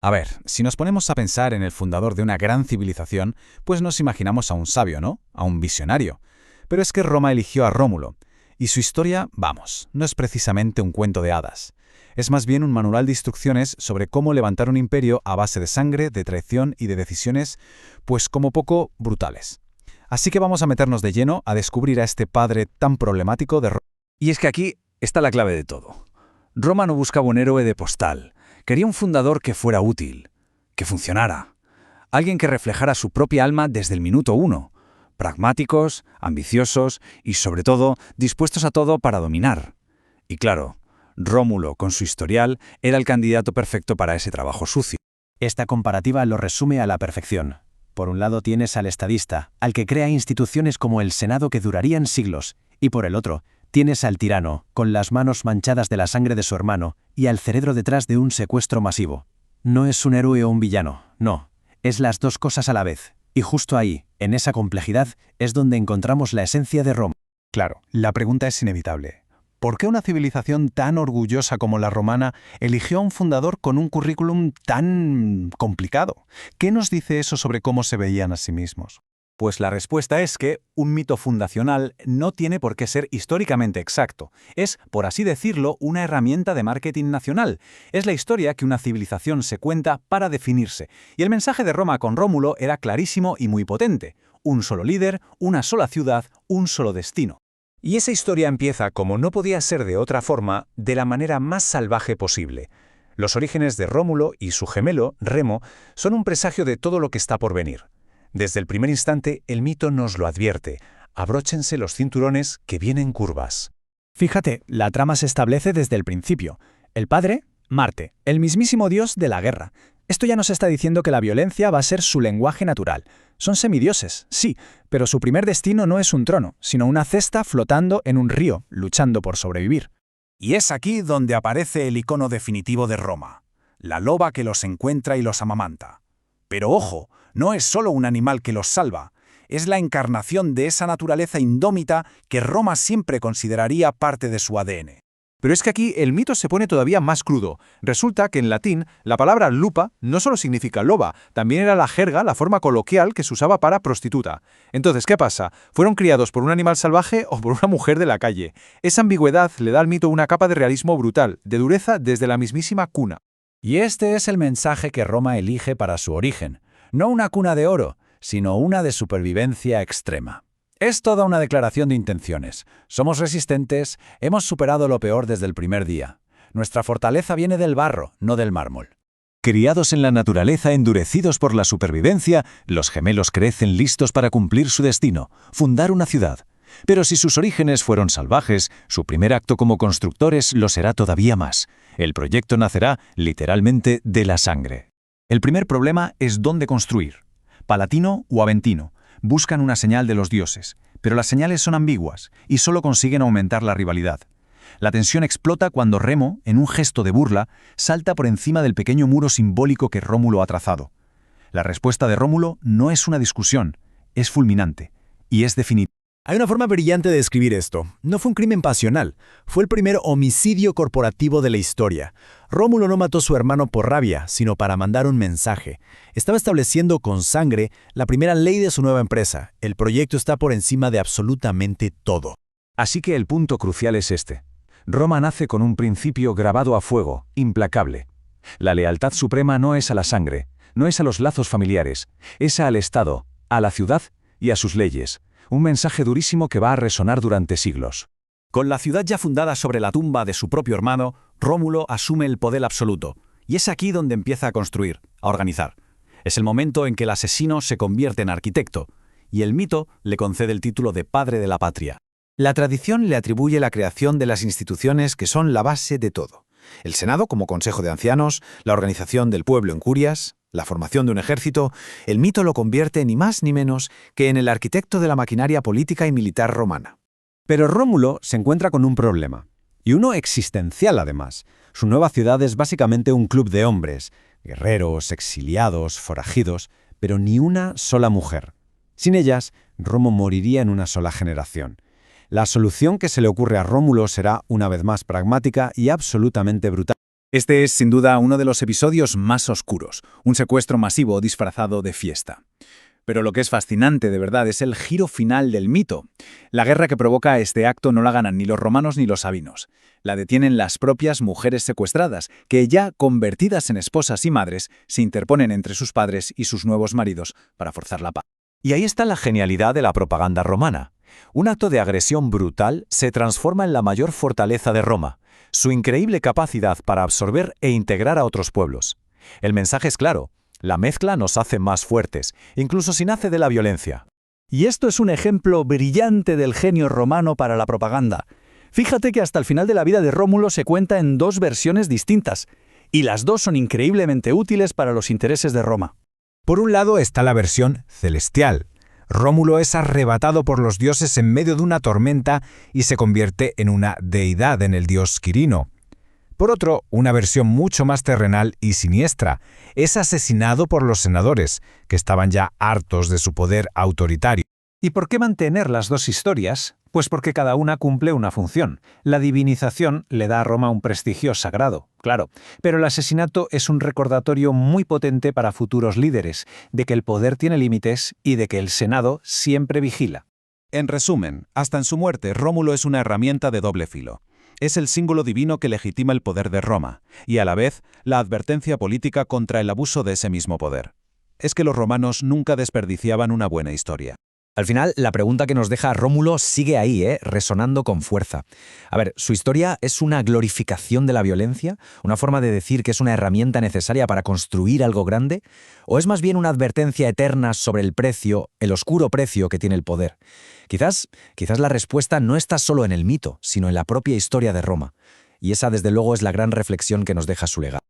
A ver, si nos ponemos a pensar en el fundador de una gran civilización, pues nos imaginamos a un sabio, ¿no? A un visionario. Pero es que Roma eligió a Rómulo, y su historia, vamos, no es precisamente un cuento de hadas. Es más bien un manual de instrucciones sobre cómo levantar un imperio a base de sangre, de traición y de decisiones, pues como poco brutales. Así que vamos a meternos de lleno a descubrir a este padre tan problemático de Roma. Y es que aquí está la clave de todo. Roma no buscaba un héroe de postal. Quería un fundador que fuera útil, que funcionara. Alguien que reflejara su propia alma desde el minuto uno. Pragmáticos, ambiciosos y, sobre todo, dispuestos a todo para dominar. Y claro, Rómulo, con su historial, era el candidato perfecto para ese trabajo sucio. Esta comparativa lo resume a la perfección. Por un lado tienes al estadista, al que crea instituciones como el Senado que durarían siglos, y por el otro, tienes al tirano, con las manos manchadas de la sangre de su hermano, y al cerebro detrás de un secuestro masivo. No es un héroe o un villano, no. Es las dos cosas a la vez. Y justo ahí, en esa complejidad, es donde encontramos la esencia de Roma. Claro, la pregunta es inevitable. ¿Por qué una civilización tan orgullosa como la romana eligió a un fundador con un currículum tan complicado? ¿Qué nos dice eso sobre cómo se veían a sí mismos? Pues la respuesta es que un mito fundacional no tiene por qué ser históricamente exacto. Es, por así decirlo, una herramienta de marketing nacional. Es la historia que una civilización se cuenta para definirse. Y el mensaje de Roma con Rómulo era clarísimo y muy potente. Un solo líder, una sola ciudad, un solo destino. Y esa historia empieza, como no podía ser de otra forma, de la manera más salvaje posible. Los orígenes de Rómulo y su gemelo, Remo, son un presagio de todo lo que está por venir. Desde el primer instante, el mito nos lo advierte. Abróchense los cinturones que vienen curvas. Fíjate, la trama se establece desde el principio. El padre, Marte, el mismísimo dios de la guerra. Esto ya nos está diciendo que la violencia va a ser su lenguaje natural. Son semidioses, sí, pero su primer destino no es un trono, sino una cesta flotando en un río, luchando por sobrevivir. Y es aquí donde aparece el icono definitivo de Roma, la loba que los encuentra y los amamanta. Pero ojo, no es solo un animal que los salva, es la encarnación de esa naturaleza indómita que Roma siempre consideraría parte de su ADN. Pero es que aquí el mito se pone todavía más crudo. Resulta que en latín la palabra lupa no solo significa loba, también era la jerga, la forma coloquial que se usaba para prostituta. Entonces, ¿qué pasa? ¿Fueron criados por un animal salvaje o por una mujer de la calle? Esa ambigüedad le da al mito una capa de realismo brutal, de dureza desde la mismísima cuna. Y este es el mensaje que Roma elige para su origen. No una cuna de oro, sino una de supervivencia extrema. Es toda una declaración de intenciones. Somos resistentes, hemos superado lo peor desde el primer día. Nuestra fortaleza viene del barro, no del mármol. Criados en la naturaleza, endurecidos por la supervivencia, los gemelos crecen listos para cumplir su destino, fundar una ciudad. Pero si sus orígenes fueron salvajes, su primer acto como constructores lo será todavía más. El proyecto nacerá, literalmente, de la sangre. El primer problema es dónde construir. Palatino o Aventino. Buscan una señal de los dioses, pero las señales son ambiguas y solo consiguen aumentar la rivalidad. La tensión explota cuando Remo, en un gesto de burla, salta por encima del pequeño muro simbólico que Rómulo ha trazado. La respuesta de Rómulo no es una discusión, es fulminante y es definitiva. Hay una forma brillante de describir esto. No fue un crimen pasional, fue el primer homicidio corporativo de la historia. Rómulo no mató a su hermano por rabia, sino para mandar un mensaje. Estaba estableciendo con sangre la primera ley de su nueva empresa. El proyecto está por encima de absolutamente todo. Así que el punto crucial es este. Roma nace con un principio grabado a fuego, implacable. La lealtad suprema no es a la sangre, no es a los lazos familiares, es al Estado, a la ciudad y a sus leyes. Un mensaje durísimo que va a resonar durante siglos. Con la ciudad ya fundada sobre la tumba de su propio hermano, Rómulo asume el poder absoluto. Y es aquí donde empieza a construir, a organizar. Es el momento en que el asesino se convierte en arquitecto, y el mito le concede el título de padre de la patria. La tradición le atribuye la creación de las instituciones que son la base de todo. El Senado como consejo de ancianos, la organización del pueblo en curias, la formación de un ejército. El mito lo convierte ni más ni menos que en el arquitecto de la maquinaria política y militar romana. Pero Rómulo se encuentra con un problema, y uno existencial además. Su nueva ciudad es básicamente un club de hombres, guerreros, exiliados, forajidos, pero ni una sola mujer. Sin ellas, Roma moriría en una sola generación. La solución que se le ocurre a Rómulo será, una vez más, pragmática y absolutamente brutal. Este es, sin duda, uno de los episodios más oscuros, un secuestro masivo disfrazado de fiesta. Pero lo que es fascinante, de verdad, es el giro final del mito. La guerra que provoca este acto no la ganan ni los romanos ni los sabinos. La detienen las propias mujeres secuestradas, que ya convertidas en esposas y madres, se interponen entre sus padres y sus nuevos maridos para forzar la paz. Y ahí está la genialidad de la propaganda romana. Un acto de agresión brutal se transforma en la mayor fortaleza de Roma, su increíble capacidad para absorber e integrar a otros pueblos. El mensaje es claro. La mezcla nos hace más fuertes, incluso si nace de la violencia. Y esto es un ejemplo brillante del genio romano para la propaganda. Fíjate que hasta el final de la vida de Rómulo se cuenta en 2 versiones distintas, y las 2 son increíblemente útiles para los intereses de Roma. Por un lado está la versión celestial. Rómulo es arrebatado por los dioses en medio de una tormenta y se convierte en una deidad en el dios Quirino. Por otro, una versión mucho más terrenal y siniestra. Es asesinado por los senadores, que estaban ya hartos de su poder autoritario. ¿Y por qué mantener las 2 historias? Pues porque cada una cumple una función. La divinización le da a Roma un prestigio sagrado, claro, pero el asesinato es un recordatorio muy potente para futuros líderes, de que el poder tiene límites y de que el Senado siempre vigila. En resumen, hasta en su muerte, Rómulo es una herramienta de doble filo. Es el símbolo divino que legitima el poder de Roma, y a la vez, la advertencia política contra el abuso de ese mismo poder. Es que los romanos nunca desperdiciaban una buena historia. Al final, la pregunta que nos deja Rómulo sigue ahí, resonando con fuerza. A ver, ¿su historia es una glorificación de la violencia? ¿Una forma de decir que es una herramienta necesaria para construir algo grande? ¿O es más bien una advertencia eterna sobre el precio, el oscuro precio que tiene el poder? Quizás la respuesta no está solo en el mito, sino en la propia historia de Roma. Y esa, desde luego, es la gran reflexión que nos deja su legado.